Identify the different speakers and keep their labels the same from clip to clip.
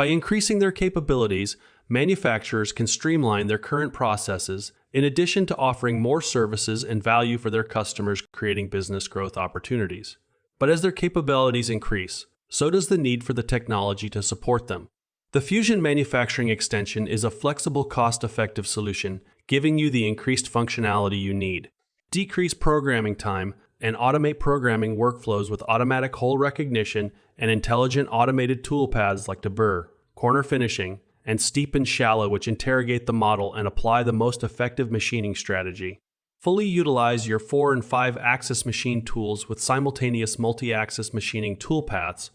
Speaker 1: By increasing their capabilities, manufacturers can streamline their current processes in addition to offering more services and value for their customers, creating business growth opportunities. But as their capabilities increase, so does the need for the technology to support them. The Fusion Manufacturing Extension is a flexible, cost-effective solution, giving you the increased functionality you need. Decrease programming time and automate programming workflows with automatic hole recognition and intelligent automated toolpaths like deburr, corner finishing, and steep and shallow, which interrogate the model and apply the most effective machining strategy. Fully utilize your 4- and 5-axis machine tools with simultaneous multi-axis machining toolpaths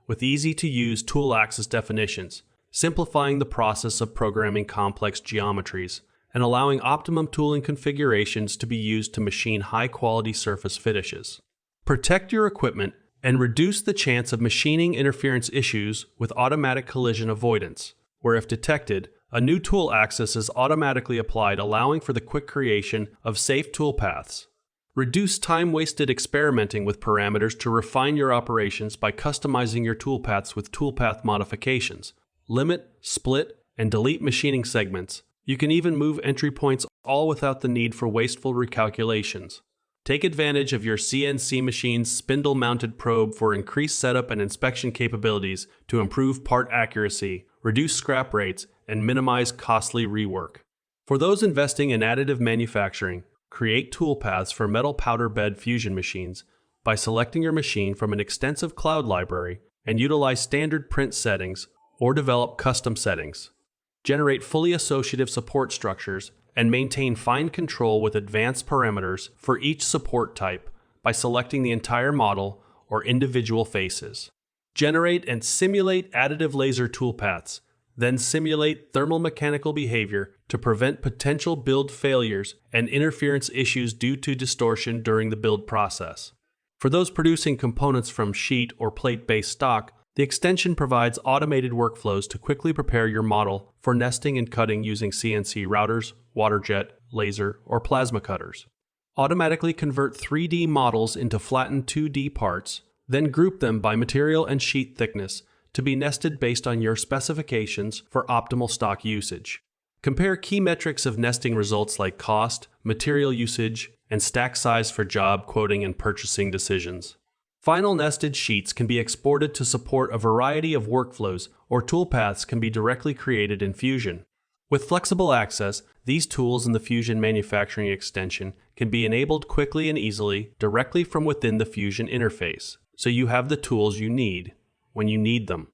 Speaker 1: with easy-to-use tool axis definitions, simplifying the process of programming complex geometries and allowing optimum tooling configurations to be used to machine high-quality surface finishes. Protect your equipment and reduce the chance of machining interference issues with automatic collision avoidance, where if detected, a new tool axis is automatically applied, allowing for the quick creation of safe toolpaths. Reduce time wasted experimenting with parameters to refine your operations by customizing your toolpaths with toolpath modifications. Limit, split, and delete machining segments. You can even move entry points, all without the need for wasteful recalculations. Take advantage of your CNC machine's spindle-mounted probe for increased setup and inspection capabilities to improve part accuracy, reduce scrap rates, and minimize costly rework. For those investing in additive manufacturing, create toolpaths for metal powder bed fusion machines by selecting your machine from an extensive cloud library and utilize standard print settings or develop custom settings. Generate fully associative support structures and maintain fine control with advanced parameters for each support type by selecting the entire model or individual faces. Generate and simulate additive laser toolpaths, then simulate thermal mechanical behavior to prevent potential build failures and interference issues due to distortion during the build process. For those producing components from sheet or plate-based stock, the extension provides automated workflows to quickly prepare your model for nesting and cutting using CNC routers, waterjet, laser, or plasma cutters. Automatically convert 3D models into flattened 2D parts, then group them by material and sheet thickness to be nested based on your specifications for optimal stock usage. Compare key metrics of nesting results like cost, material usage, and stack size for job quoting and purchasing decisions. Final nested sheets can be exported to support a variety of workflows, or toolpaths can be directly created in Fusion. With flexible access, these tools in the Fusion Manufacturing Extension can be enabled quickly and easily directly from within the Fusion interface, so you have the tools you need when you need them.